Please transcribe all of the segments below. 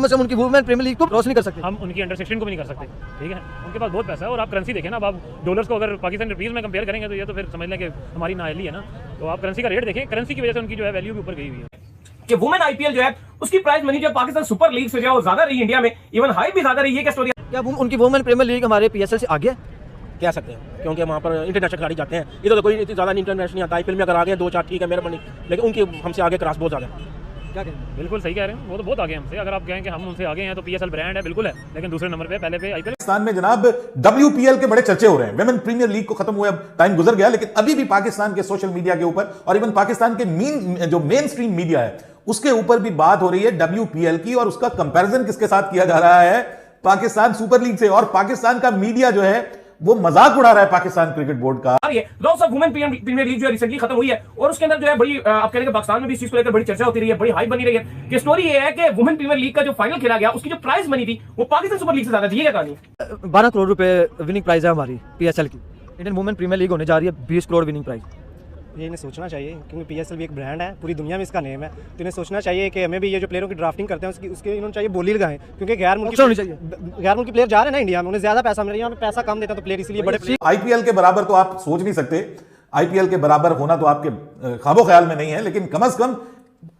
हम उनकी women premiere league को क्रॉस नहीं कर सकते, हम उनकी अंडर 16 को भी नहीं कर सकते। ठीक है, उनके पास बहुत पैसा है। और आप करेंसी देखें ना, अब आप डॉलर्स को अगर पाकिस्तान रुपीज़ में कंपेयर करेंगे तो ये तो फिर समझ लें कि हमारी नाअहली है ना। तो आप करेंसी का रेट देखें, करेंसी की वजह से उनकी जो है वैल्यू भी ऊपर गई हुई है कि वुमेन आईपीएल जो है उसकी प्राइस मनी जो पाकिस्तान सुपर लीग से जो है वो ज्यादा रही इंडिया में, इवन हाई भी ज्यादा रही है। क्या स्टोरी क्या उनकी वुमेन प्रीमियर लीग हमारे पीएसएल से आगे कह सकते हैं, क्योंकि वहाँ पर इंटरनेशनल खिलाड़ी जाते हैं। इधर तो कोई इतनी ज़्यादा इंटरनेशनल नहीं आता। आईपीएल में अगर आगे 2-4 ठीक है मेहरबानी, लेकिन उनकी हमसे आगे क्रॉस बहुत ज़्यादा है। क्या कहें? बिल्कुल सही कह रहे हैं, वो तो बहुत आगे हमसे। अगर आप कहें कि हम उनसे आगे हैं तो पीएसएल ब्रांड है, बिल्कुल है, लेकिन दूसरे नंबर पे पहले पे आईपीएल। पाकिस्तान में जनाब WPL के बड़े चर्चे हो रहे हैं। विमेन प्रीमियर लीग को खत्म हुए अब टाइम गुजर गया, लेकिन अभी भी पाकिस्तान के सोशल मीडिया के ऊपर और इवन पाकिस्तान के मेन स्ट्रीम मीडिया है उसके ऊपर भी बात हो रही है WPL की, और उसका कंपैरिजन किसके साथ किया जा रहा है? पाकिस्तान सुपर लीग से। और पाकिस्तान का मीडिया जो है वो मजाक उड़ा रहा है पाकिस्तान क्रिकेट बोर्ड का। Loss of women premiere league जो है रिसेंटली खत्म हुई है, और उसके अंदर जो है बड़ी आप कह रहे हैं पाकिस्तान में भी इस चीज को लेकर बड़ी चर्चा होती रही है, बड़ी हाइप बनी रही है। कि स्टोरी ये है कि वुमेन प्रीमियर लीग का जो फाइनल खेला गया उसकी जो प्राइस मनी थी वो पाकिस्तान सुपर लीग से ज्यादा थी। क्या कहानी? 12 करोड़ रुपए विनिंग प्राइस है हमारी पीएसएल की। इंडियन वुमेन प्रीमियर लीग होने जा रही है 20 करोड़ विनिंग प्राइस। ये इन्हें सोचना चाहिए, क्योंकि पीएसएल भी एक ब्रांड है, पूरी दुनिया में इसका नेम है। तो इन्हें सोचना चाहिए कि हमें भी ये जो प्लेयरों की ड्राफ्टिंग करते हैं उसके इन्होंने चाहिए बोली लगाएं, क्योंकि गैर मुल्की प्लेयर जा रहे हैं ना इंडिया में, उन्हें ज्यादा पैसा मिल रहा है। यहाँ पे पैसा कम देता है तो प्लेयर इसलिए बड़े। आईपीएल के बराबर तो आप सोच नहीं सकते, आईपीएल के बराबर होना तो आपके ख्वाबो ख्याल में नहीं है, लेकिन कम से कम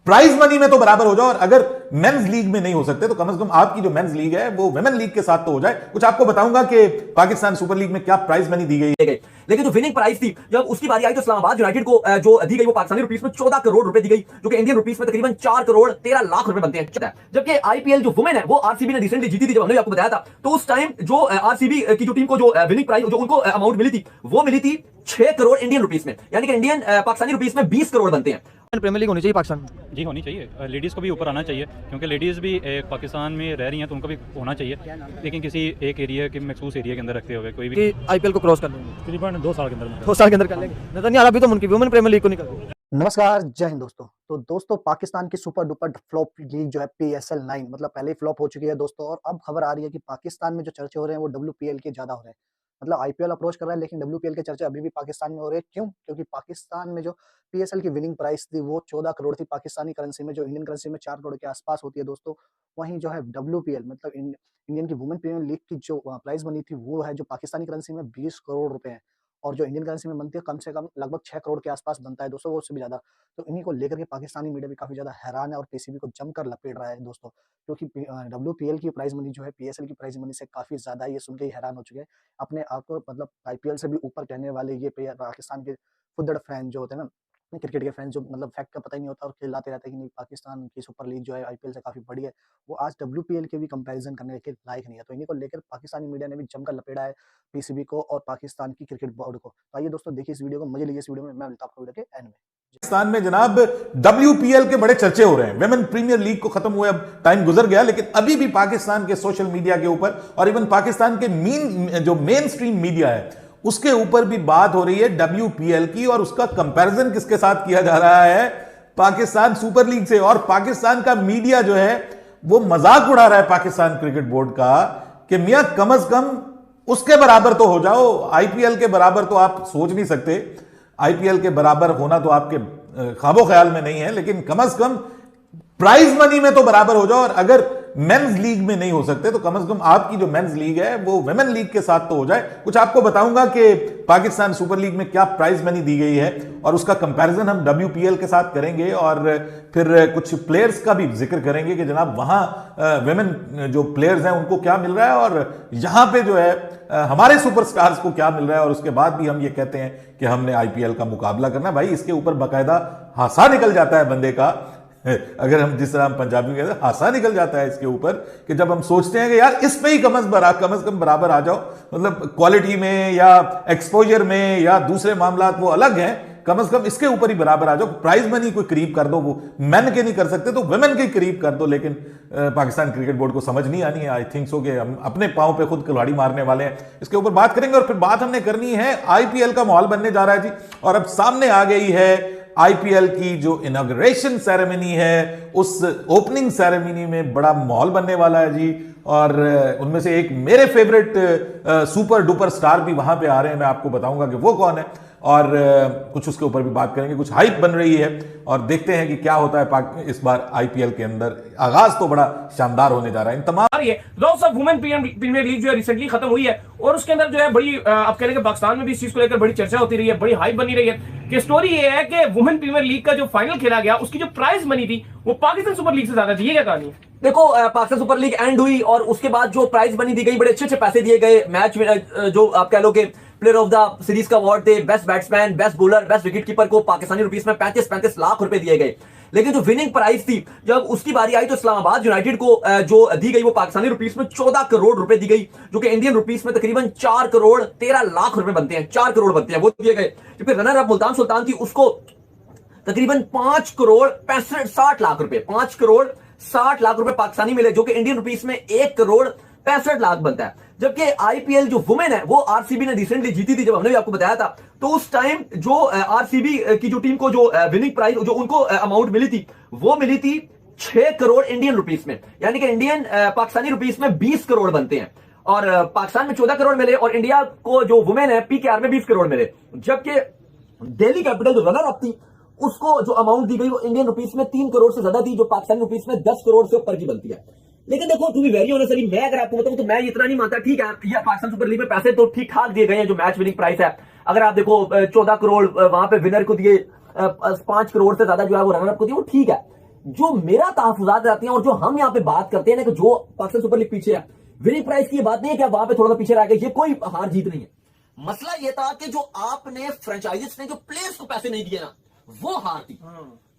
प्राइज मनी में तो बराबर हो जाओ। और अगर मेंस लीग में नहीं हो सकते तो कम से कम आपकी जो मेंस लीग है वो वुमेन लीग के साथ तो हो जाए। कुछ आपको बताऊंगा कि पाकिस्तान सुपर लीग में क्या प्राइज मनी दी गई है। लेकिन जो विनिंग प्राइस थी जब उसकी बारी आई तो इस्लामाबाद यूनाइटेड को जो दी गई वो पाकिस्तानी रुपीस में 14 करोड़ रुपए दी गई, जो कि इंडियन रुपीस में तकरीबन 4 करोड़ 13 लाख रुपए बनते हैं। जबकि आईपीएल जो वुमेन है वो आरसीबी ने रिसेंटली जीती थी, जब हमने आपको बताया था, तो उस टाइम जो आरसीबी की जो टीम को जो विनिंग प्राइस जो उनको अमाउंट मिली थी वो मिली थी 6 करोड़ इंडियन रुपीस में, यानी कि इंडियन पाकिस्तानी रुपीस में 20 करोड़ बनते हैं। प्रीमियर लीग होनी चाहिए पाकिस्तान में। जी होनी चाहिए, लेडीज़ को भी ऊपर आना चाहिए, क्योंकि लेडीज़ भी एक पाकिस्तान में रह रही हैं तो उनको भी होना चाहिए, लेकिन किसी एक एरिया के मखसूस एरिया के अंदर रखते हुए कोई भी आईपीएल को क्रॉस कर लेंगे तकरीबन 2 साल के अंदर 2 साल के अंदर कर लेंगे। नजर नहीं आ रहा अभी तो उनकी वुमेन प्रीमियर लीग को नहीं कर रही। नमस्कार, जय हिंद दोस्तों। तो दोस्तों पाकिस्तान की सुपर डुपर फ्लॉप लीग जो है PSL 9 मतलब पहले ही फ्लॉप हो चुकी है दोस्तों, और अब खबर आ रही है कि पाकिस्तान में जो चर्चे हो रहे हैं वो WPL के ज्यादा हो रहे हैं। मतलब IPL अप्रोच कर रहा है, लेकिन WPL के चर्चे अभी भी पाकिस्तान में हो रहे हैं। क्यों? क्योंकि पाकिस्तान में जो PSL की विनिंग प्राइस थी वो 14 करोड़ थी पाकिस्तानी करेंसी में, जो इंडियन करेंसी में 4 करोड़ के आसपास होती है दोस्तों। वहीं जो है WPL मतलब इंडियन की वुमेन प्रीमियर लीग की जो प्राइस बनी थी वो है जो पाकिस्तानी करेंसी में 20 करोड़ रुपए है, और जो इंडियन करेंसी में बनती है कम से कम लगभग 6 करोड़ के आसपास बनता है दोस्तों, वो उससे भी ज्यादा। तो इन्हीं को लेकर के पाकिस्तानी मीडिया भी काफी ज्यादा हैरान है और पीसीबी को जमकर लपेट रहा है दोस्तों, क्योंकि WPL की प्राइस मनी जो है PSL की प्राइस मनी से काफी ज्यादा है। ये सुन के ही हैरान हो चुके हैं। अपने आप को मतलब IPL से भी ऊपर कहने वाले ये पाकिस्तान के फुद्दड़ फैन जो होते हैं ना, क्रिकेट के फैन जो मतलब फैक्ट का पता ही नहीं होता और खिलाते रहते हैं कि नहीं पाकिस्तान की सुपर लीग जो है IPL से काफी बड़ी है, वो आज WPL के भी कंपैरिजन करने के लायक नहीं है। तो इन्हीं को लेकर पाकिस्तानी मीडिया ने भी जमकर लपेटा है पीसीबी को और पाकिस्तान की क्रिकेट बोर्ड को। तो आइए दोस्तों देखिए इस वीडियो को, मजे लीजिए इस वीडियो में। मैं मिलता हूं आपको वीडियो के एंड में। पाकिस्तान में जनाब WPL के बड़े चर्चे हो रहे हैं। विमेन प्रीमियर लीग को खत्म हुए अब टाइम गुजर गया, लेकिन अभी भी पाकिस्तान के सोशल मीडिया के ऊपर और इवन पाकिस्तान के मेन स्ट्रीम मीडिया है उसके ऊपर भी बात हो रही है WPL की, और उसका कंपैरिजन किसके साथ किया जा रहा है? पाकिस्तान सुपर लीग से। और पाकिस्तान का मीडिया जो है वो मजाक उड़ा रहा है पाकिस्तान क्रिकेट बोर्ड का कि मियां कम से कम उसके बराबर तो हो जाओ। IPL के बराबर तो आप सोच नहीं सकते, IPL के बराबर होना तो आपके ख्वाबो ख्याल में नहीं है, लेकिन कम से कम प्राइज मनी में तो बराबर हो जाओ। और अगर मेंस लीग में नहीं हो सकते तो कम से कम आपकी जो मेंस लीग है वो वुमेन लीग के साथ तो हो जाए। कुछ आपको बताऊंगा कि पाकिस्तान सुपर लीग में क्या प्राइज मनी दी गई है और उसका कंपैरिजन हम WPL के साथ करेंगे, और फिर कुछ प्लेयर्स का भी जिक्र करेंगे कि जनाब वहां वुमेन जो प्लेयर्स हैं उनको क्या मिल रहा है और यहां पे जो है हमारे सुपरस्टार्स को क्या मिल रहा है। और उसके बाद भी हम ये कहते हैं कि हमने IPL का मुकाबला करना। भाई इसके ऊपर बाकायदा हासा निकल जाता है बंदे का, अगर हम जिस तरह हम पंजाबी में कहते हैं हासा निकल जाता है इसके ऊपर, कि जब हम सोचते हैं कि यार इस पे ही कम से कम बराबर आ जाओ, मतलब क्वालिटी में या एक्सपोजर में या दूसरे मामलात वो अलग हैं, कम से कम इसके ऊपर ही बराबर आ जाओ। प्राइज मनी कोई करीब कर दो, वो मेन के नहीं कर सकते तो वुमेन के करीब कर दो। लेकिन पाकिस्तान क्रिकेट बोर्ड को समझ नहीं आनी है। आई थिंक सो कि हम अपने पांव पे खुद खिलाड़ी मारने वाले हैं। इसके ऊपर बात करेंगे और फिर बात हमने करनी है IPL का माहौल बनने जा रहा है जी, और अब सामने आ गई है IPL की जो इनॉग्रेशन सेरेमनी है, उस ओपनिंग सेरेमनी में बड़ा माहौल बनने वाला है जी। और उनमें से एक मेरे फेवरेट सुपर डुपर स्टार भी वहां पे आ रहे हैं, मैं आपको बताऊंगा कि वो कौन है। और कुछ उसके ऊपर भी बात करेंगे। कुछ हाइप बन रही है और देखते हैं कि क्या होता है इस बार आईपीएल के अंदर। आगाज तो बड़ा शानदार होने जा रहा है। इन तमाम दोस्तों वुमेन प्रीमियर लीग जो है रिसेंटली खत्म हुई है और उसके अंदर जो है बड़ी आप कह लेंगे पाकिस्तान में भी इस चीज को लेकर बड़ी चर्चा होती रही है, बड़ी हाइप बनी रही है कि स्टोरी ये है कि वुमेन प्रीमियर लीग का जो फाइनल खेला गया उसकी जो प्राइस मनी थी वो पाकिस्तान सुपर लीग से ज्यादा थी। ये क्या कहानी है? देखो पाकिस्तान सुपर लीग एंड हुई और उसके बाद जो प्राइज बनी दी गई, बड़े अच्छे अच्छे पैसे दिए गए। मैच जो आप कह लो कि प्लेयर ऑफ द सीरीज का अवार्ड थे, best batsman, best bowler, best wicket keeper को पाकिस्तानी रुपीस में 35-35 लाख रुपए दिए गए। लेकिन जो विनिंग प्राइस थी जब उसकी बारी आई तो इस्लामाबाद यूनाइटेड को जो दी गई वो पाकिस्तानी रुपीस में 14 करोड़ रुपए दी गई, जो कि इंडियन रुपीस में तकरीबन 4 करोड़ 13 लाख रुपए बनते हैं, 4 करोड़ बनते हैं, वो दिए गए। जो फिर रनर अप मुल्तान सुल्तान थी उसको तकरीबन 5 करोड़ 60 लाख रुपए, 5 करोड़ 60 लाख रुपए पाकिस्तानी मिले, जो कि इंडियन रुपीस में 1 करोड़ 65 लाख बनता है। जबकि आईपीएल जो वुमेन है वो आरसीबी ने रिसेंटली जीती थी, जब हमने भी आपको बताया था, तो उस टाइम जो आरसीबी की जो टीम को जो विनिंग प्राइस जो उनको अमाउंट मिली थी वो मिली थी 6 करोड़ इंडियन रुपीस में, यानी कि इंडियन पाकिस्तानी रुपीस में 20 करोड़ बनते हैं। और पाकिस्तान में 14 करोड़ मिले और इंडिया को जो वुमेन है पीकेआर में 20 करोड़ मिले। जबकि दिल्ली कैपिटल जो रनर अप थी उसको जो अमाउंट दी गई वो इंडियन रुपीस में 3 करोड़ से ज्यादा थी, जो पाकिस्तानी रुपीस में 10 करोड़ से ऊपर की बनती है। लेकिन देखो टू बी वेरी ऑनेस्ट, मैं अगर आपको बताऊं तो मैं इतना नहीं मानता। ठीक है, ये पाकिस्तान सुपर लीग में पैसे तो ठीक ठाक दिए गए हैं, जो मैच विनिंग प्राइस है। अगर आप देखो 14 करोड़ वहां पे विनर को दिए, 5 करोड़ से ज्यादा जो है वो रनर अप को दिए, वो ठीक है। जो मेरा तहफुजात रहते हैं और जो हम यहाँ पे बात करते हैं ना कि जो पाकिस्तान सुपर लीग पीछे है, विनिंग प्राइस की बात नहीं है कि वहां पे थोड़ा सा पीछे रह गए, ये कोई हार जीत नहीं है। मसला ये था कि जो आपने फ्रेंचाइजीज ने जो प्लेयर्स को पैसे नहीं दिए ना, वो हार थी।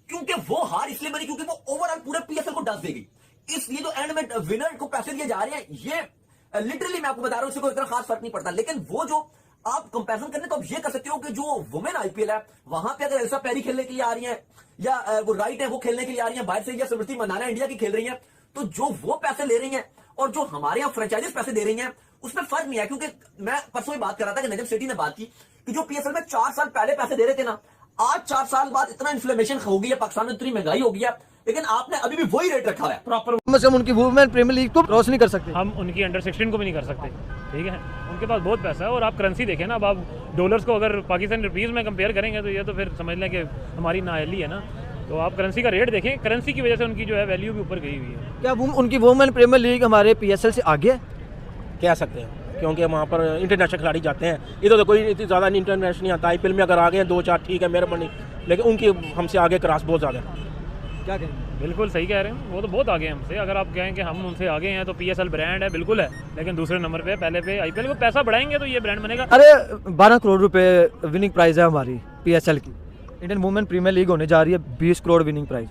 क्योंकि वो हार इसलिए बनी क्योंकि वो ओवरऑल पूरे पीएसएल को डस देगी। इसलिए जो एंड में विनर को पैसे दिए जा रहे हैं, ये लिटरली मैं आपको बता रहा हूं, इससे कोई इतना खास फर्क नहीं पड़ता। लेकिन वो जो आप कंपैरिजन करने तो आप ये कर सकते हो कि जो वुमेन आईपीएल है वहां पे अगर एल्सा पैरी खेलने के लिए आ रही है या वो राइट है वो खेलने के लिए आ रही है बाहर से, या स्मृति मंदाना इंडिया की खेल रही है, तो जो वो पैसे ले रही हैं और जो हमारे यहाँ फ्रेंचाइजीज पैसे दे रही हैं उसमें फर्क नहीं है। क्योंकि मैं परसों ही बात कर रहा था कि नजम सेठी ने बात की कि जो पीएसएल में 4 साल पहले पैसे दे रहे थे ना, आज 4 साल बाद इतना इन्फ्लेमेशन हो गई है, पाकिस्तान में इतनी महंगाई हो गई है, लेकिन आपने अभी भी वही रेट रखा है प्रॉपर। हम उनकी वुमेन प्रीमियर लीग को क्रॉस नहीं कर सकते। हम उनकी अंडर 16 को भी नहीं कर सकते, ठीक है। उनके पास बहुत पैसा है और आप करेंसी देखें ना, अब आप डॉलर्स को अगर पाकिस्तान रुपीज़ में कंपेयर करेंगे तो ये तो फिर समझ लें कि हमारी नाअहली है ना। तो आप करेंसी का रेट देखें, करेंसी की वजह से उनकी जो है वैल्यू भी ऊपर गई हुई है। क्या उनकी वुमेन प्रीमियर लीग हमारे पीएसएल से आगे है? कह सकते हैं, क्योंकि वहाँ पर इंटरनेशनल खिलाड़ी जाते हैं। इधर तो कोई इतनी ज़्यादा इंटरनेशनल नहीं आता। आईपीएल में अगर आ गए 2-4 ठीक है, मेहरबानी, लेकिन उनकी हमसे आगे क्रास बहुत ज़्यादा है। क्या कहेंगे? बिल्कुल सही कह रहे हैं, वो तो बहुत आगे हैं हमसे। अगर आप कहें कि हम उनसे आगे हैं तो पीएसएल ब्रांड है, बिल्कुल है, लेकिन दूसरे नंबर पे पहले पे आईपीएल को पैसा बढ़ाएंगे तो ये ब्रांड बनेगा। अरे 12 करोड़ रुपए विनिंग प्राइस है हमारी पीएसएल की। इंडियन वुमेन प्रीमियर लीग होने जा रही है, 20 करोड़ विनिंग प्राइस।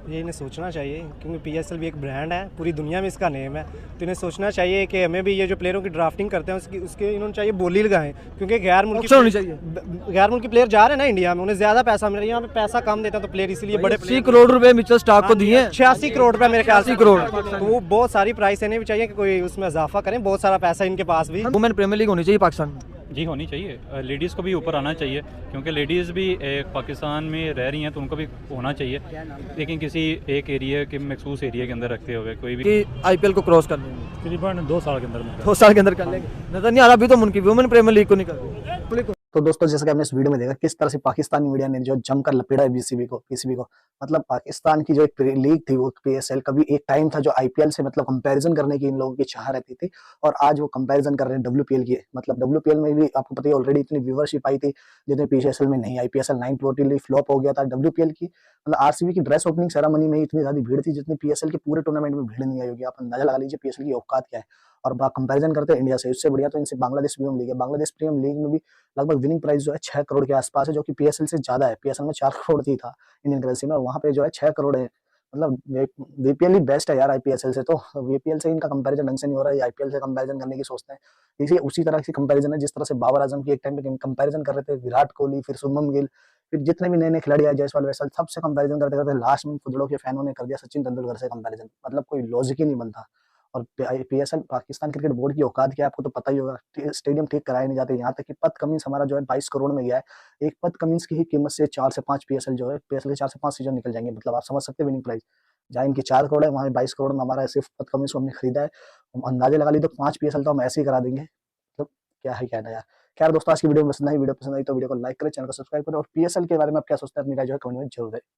ये इन्हें सोचना चाहिए, क्योंकि पीएसएल भी एक ब्रांड है, पूरी दुनिया में इसका नेम है। तो इन्हें सोचना चाहिए कि हमें भी ये जो प्लेयरों की ड्राफ्टिंग करते हैं उसके इन्होंने चाहिए बोली लगाएं, क्योंकि गैर मुल्की प्लेयर जा रहे हैं ना इंडिया में, उन्हें ज़्यादा पैसा मिल रहा है। यहाँ पे पैसा कम देता है तो प्लेयर इसलिए बड़े 80 करोड़ रुपए मिचेल स्टार्क को दिए हैं। 86 करोड़ रुपए मेरे ख्याल से करोड़। तो वो बहुत सारी प्राइस इन्हें भी चाहिए कि कोई उसमें इजाफा करें, बहुत सारा पैसा इनके पास भी। वुमेन प्रीमियर लीग होनी चाहिए पाकिस्तान में। जी होनी चाहिए। लेडीज़ को भी ऊपर आना चाहिए, क्योंकि लेडीज़ भी पाकिस्तान में रह रही हैं तो उनको भी होना चाहिए, लेकिन किसी एक एरिया के मखसूस एरिया के अंदर रखते हुए कोई भी आईपीएल को क्रॉस कर लेंगे तकरीबन 2 साल के अंदर में। 2 साल के अंदर कर लेंगे। नजर नहीं आ रहा अभी तो उनकी वुमेन प्रीमियर लीग को नहीं कर रही। तो दोस्तों जैसा कि आपने इस वीडियो में देखा किस तरह से पाकिस्तानी मीडिया ने जो जमकर लपेटा है पीसीबी को। मतलब पाकिस्तान की जो एक लीग थी वो पीएसएल, कभी एक टाइम था जो आईपीएल से मतलब कंपैरिजन करने की इन लोगों की चाह रहती थी, और आज वो कंपैरिजन कर रहे हैं डब्ल्यूपीएल की। मतलब डब्ल्यूपीएल में भी आपको पता है ऑलरेडी इतनी व्यूवरशिप आई थी जितनी पीएसएल में नहीं आई। पीएसएल 9 टोटली फ्लॉप हो गया था। डब्ल्यूपीएल की मतलब आरसीबी की ड्रेस ओपनिंग सेरेमनी में इतनी ज्यादा भीड़ थी जितनी पीएसएल के पूरे टूर्नामेंट में भीड़ नहीं आई होगी। आप अंदाजा लगा लीजिए पीएसएल की औकात क्या है। और कंपैरिजन करते हैं इंडिया से, इससे बढ़िया तो इनसे बांग्लादेश प्रीमियम लीग है। बांग्लादेश प्रीमियम लीग में भी लगभग विनिंग प्राइस जो है 6 करोड़ के आसपास है, जो कि पीएसएल से ज्यादा है। पीएसएल में 4 करोड़ ही था इंडियन करेंसी में, और वहाँ पे जो है 6 करोड़ है। मतलब वीपीएल ही बेस्ट है यार आईपीएल से। तो वीपीएल से इनका कंपैरिजन ढंग से नहीं हो रहा है, आईपीएल से कंपैरिजन करने की सोचते हैं। इसी उसी तरह की कंपैरिजन है जिस तरह से बाबर आजम की एक टाइम पे कंपैरिजन कर रहे थे, विराट कोहली, फिर शुभमन गिल, फिर जितने भी नए नए खिलाड़ी आए, जायसवाल वैसल, सबसे कंपैरिजन करते करते लास्ट में फुदड़ों के फैनों ने कर दिया सचिन तेंदुलकर से कंपैरिजन। मतलब कोई लॉजिक ही नहीं बनता। और पीएसएल पाकिस्तान क्रिकेट बोर्ड की औकात क्या है आपको तो पता ही होगा। स्टेडियम ठीक कराए नहीं जाते, यहाँ तक कि पत कमिंस हमारा जो है 22 करोड़ में गया है। एक पत कमिंस की ही कीमत से 4 से 5 पीएसएल जो है, पीएसएल के 4 से 5 सीजन निकल जाएंगे। मतलब आप समझ सकते हैं विनिंग प्राइस। जहाँ इनकी 4 करोड़ है वहाँ 22 करोड़ में हमारा सिर्फ पत कमिंस को हमने खरीदा है। हम अंदाजे लगा ली तो 5 पीएसएल तो हम ऐसे ही करा देंगे। मतलब क्या है कहना यार। खैर दोस्तों, आज की वीडियो में बस इतना ही। वीडियो पसंद आई तो वीडियो को लाइक करें, चैनल को सब्सक्राइब करें और PSL के बारे में आप क्या सोचते हैं अपनी राय जो है कमेंट में जरूर दें।